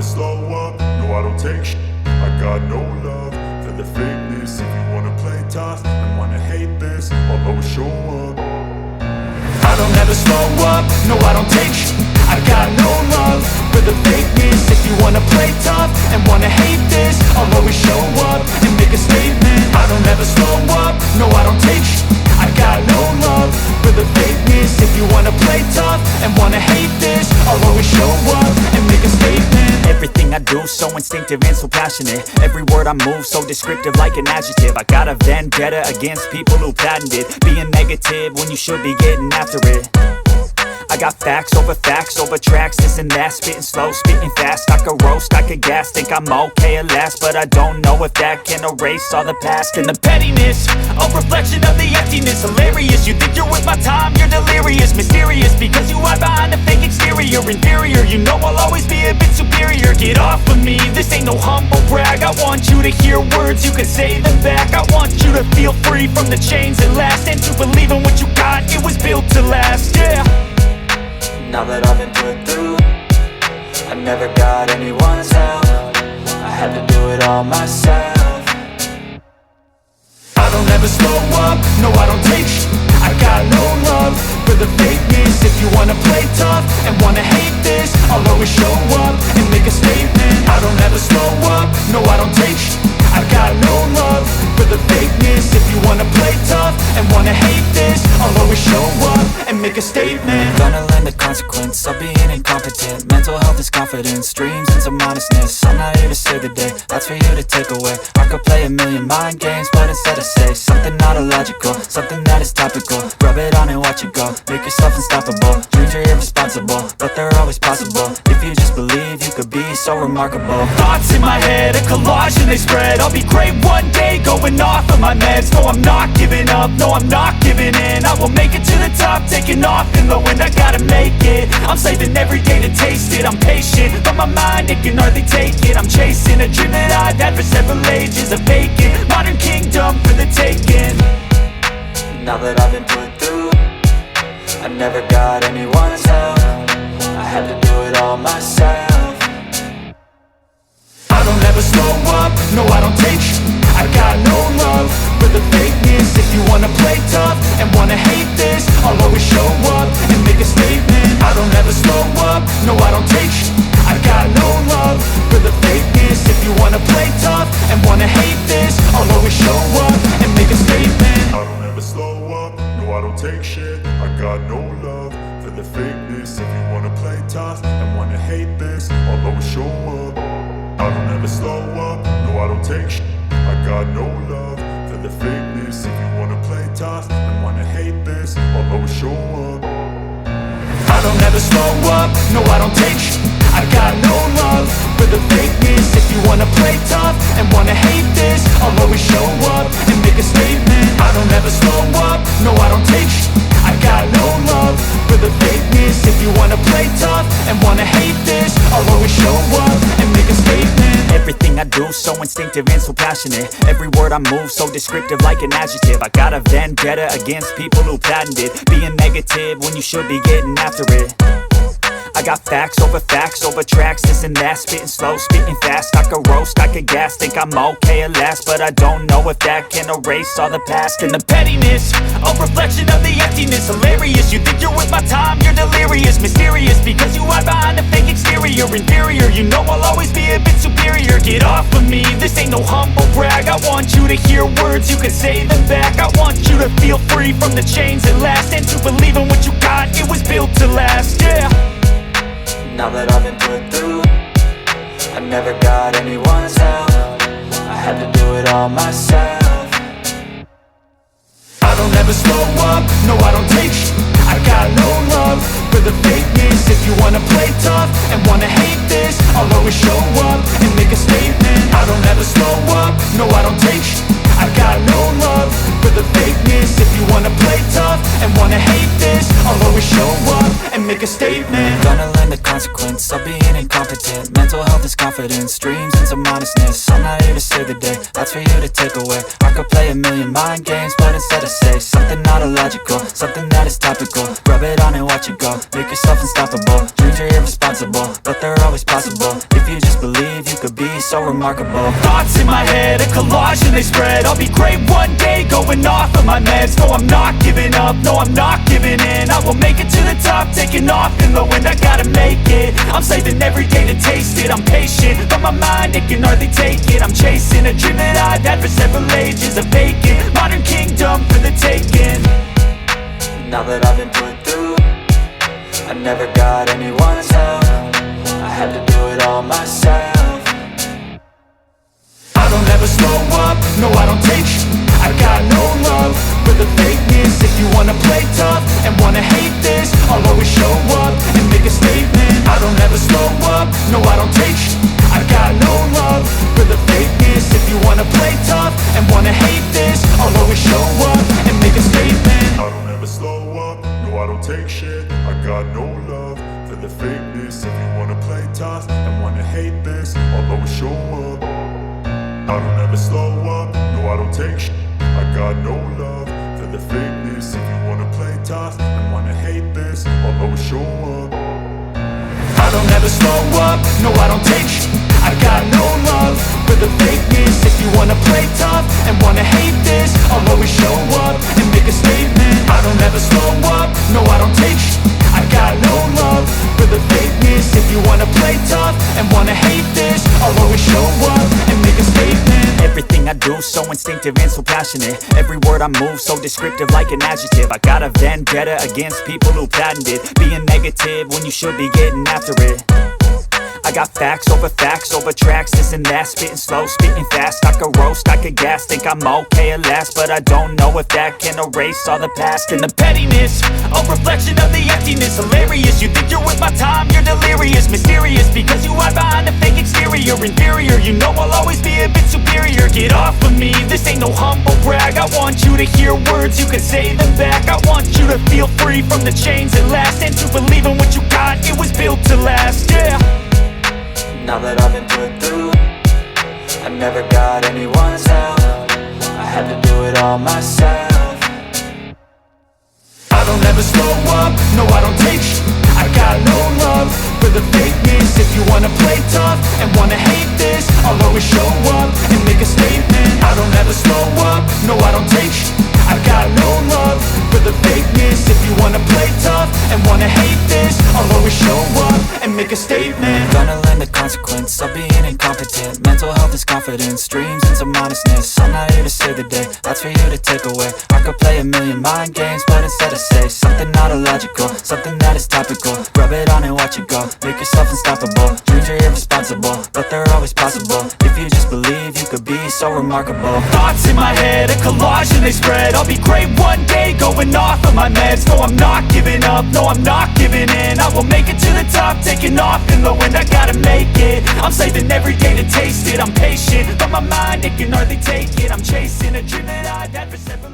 never slow up, no I don't take shit. I got no love for the fakeness. If you wanna play tough and wanna hate this, I'll always show up. I don't ever slow up, no I don't take shit. I got no love for the fakeness. If you wanna play tough and wanna hate this, I'll always show up and make a statement. I don't ever slow up, no I don't take shit. I got no love for the fakeness. If you wanna play tough and wanna hate this, I'll always show up and make a statement. Everything I do so instinctive and so passionate. Every word I move so descriptive like an adjective. I got a vendetta against people who patented being negative when you should be getting after it. I got facts over tracks, this and that. Spitting slow, spitting fast. I could roast, I could gas. Think I'm okay at last, but I don't know if that can erase all the past. And the pettiness, a reflection of the emptiness. Hilarious, you think you're worth my time, you're delirious. Mysterious, because you hide behind a fake exterior. Inferior, you know I'll always be a bit superior. Get off of me, this ain't no humble brag. I want you to hear words, you can say them back. I want you to feel free from the chains that last, and to believe in what you got, it was built to last, yeah. Now that I've been put through, I never got anyone's help. I had to do it all myself. I don't ever slow up, no I don't take shit. I got no love for the fakeness. If you wanna play tough and wanna hate this, I'll always show up and make a statement. I don't ever slow up, no I don't take shit. I got no love for the fakeness. If you wanna play tough and wanna hate this, I'll always show up and make a statement. Gonna learn the consequence of being incompetent. Mental health is confidence, dreams and some modestness. I'm not here to save the day, that's for you to take away. I could play a million mind games, but instead I say something not illogical, something that is topical. Rub it on and watch it go, make yourself unstoppable. Dreams are irresponsible, but they're always possible. If you just believe, you could be so remarkable. Thoughts in my head, a collage and they spread. I'll be great one day, going off of my meds. No, I'm not giving up, no, I'm not giving in. I will make it to the top, taking off in the wind. I gotta make it, I'm saving every day to taste it. I'm patient, but my mind, it can hardly take it. I'm chasing a dream that I've had for several ages. A vacant, modern kingdom for the taking. Now that I've been put through, I never got anyone's help. I had to do it all myself. I don't ever slow up, no I don't take shit. I got no love for the fakeness. If you wanna play tough and wanna hate this, I'll always show up and make a statement. I don't ever slow up, no I don't take shit. I got no love for the fakeness. If you wanna play tough and wanna hate this, I'll always show up and make a statement. I don't ever slow up, no I don't take shit. I got no love for the fakeness. If you wanna play tough and wanna hate this, I'll always show up. I don't ever slow up, no I don't take shit. I got no love for the fakeness. If you wanna play tough and wanna hate this, I'll always show up. I don't ever slow up, no I don't take shit. I got no love for the fakeness. If you wanna play tough and wanna hate this, I'll always show up and make a statement. I don't ever slow up, no I don't take shit. I got no love for the fakeness. If you wanna play tough and wanna hate this, I'll always show up and make a statement. Everything I do so instinctive and so passionate. Every word I move so descriptive like an adjective. I got a vendetta against people who patented being negative when you should be getting after it. I got facts over tracks, this and that. Spitting slow, spitting fast. I could roast, I could gas. Think I'm okay at last, but I don't know if that can erase all the past. And the pettiness, a reflection of the emptiness. Hilarious, you think you're worth my time, you're delirious. Mysterious, because you hide behind a fake exterior. Inferior, you know I'll always be a bit superior. Get off of me, this ain't no humble brag. I want you to hear words, you can say them back. I want you to feel free from the chains that last, and to believe in what you got, it was built to last, yeah. Now that I've been put through, I never got anyone's help. I had to do it all myself. I don't ever slow up, no I don't take shit. I got no love for the fakeness. If you wanna play tough and wanna hate this, I'll always show up and make a statement. I don't ever slow up, no I don't take shit. I got no love for the fakeness. If you wanna play tough and wanna hate this, I'll always show up and make a statement. Gonna learn the consequence of being incompetent. Mental health is confidence, dreams into modestness. I'm not here to save the day, that's for you to take away. I could play a million mind games, but instead I say something not illogical, something that is topical. Rub it on and watch it go, make yourself unstoppable. Dreams are irresponsible, but they're always possible. If you just believe, you could be so remarkable. Thoughts in my head, a collage and they spread. I'll be great one day, going off of my meds. No, I'm not giving up, no, I'm not giving in. I will make it to the top, taking off in the wind. I gotta make it, I'm saving every day to taste it. I'm patient, but my mind, it can hardly take it. I'm chasing a dream that I've had for several ages. A vacant, modern kingdom for the taking. Now that I've been put through, I never got anyone's help. I had to do it all myself. I don't ever slow up, no I don't take sh**. I got no love for the fakeness. If you wanna play tough and wanna hate this, I'll always show up and make a statement. I don't ever slow up, no I don't take sh**. I got no love for the fakeness. If you wanna play tough and wanna hate this, I'll always show up and make a statement. I don't ever slow up, no I don't take shit. I got no love for the fakeness. If you wanna play tough and wanna hate this, I'll always show up. I don't ever slow up, no I don't take shit. I got no love for the fakeness. If you wanna play tough and wanna hate this, I'll always show up. I don't ever slow up, no I don't take sh**. I got no love for the fakeness. If you wanna play tough and wanna hate this, I'll always show up and make a statement. I don't ever slow up, no I don't take sh**. I got no love for the fakeness. If you wanna play tough and wanna hate this, I'll always show up and make a statement. Everything I do so instinctive and so passionate. Every word I move so descriptive like an adjective. I got a vendetta against people who patented being negative when you should be getting after it. I got facts over tracks, this and that. Spitting slow, spitting fast, I could roast, I could gas. Think I'm okay at last, but I don't know if that can erase all the past. And the pettiness, a reflection of the emptiness. Hilarious, you think you're with my time, you're delirious. Mysterious, because you hide behind a fake exterior. Inferior, you know I'll always be a bit superior. Get off of me, this ain't no humble brag. I want you to hear words, you can say them back. I want you to feel free from the chains that last, and to believe in what you got, it was built to last, yeah. Now that I've been put through, I never got anyone's help. I had to do it all myself. I don't ever slow up, no I don't take sh**. I got no love for the fakeness. If you wanna play tough and wanna hate this, I'll always show up and make a statement. I don't ever slow up, no I don't take sh**. I got no love for the fakeness. If you wanna play tough and wanna hate this, I'll always show up and make a statement. Gonna learn the consequence of being incompetent. Mental health is confidence, dreams into modestness. I'm not here to save the day, that's for you to take away. I could play a million mind games, but instead I say something not illogical, something that is topical. Rub it on and watch it go, make yourself unstoppable. Dreams are irresponsible, but they're always possible. If you just believe, you could be so remarkable. Thoughts in my head, a collage and they spread. I'll be great one day, going off of my meds. No, I'm not giving up, no, I'm not giving in. I will make it to the top, taking off in the wind. I gotta make it, I'm saving every day to taste it. I'm patient, but my mind, it can hardly take it. I'm chasing a dream that I've had for several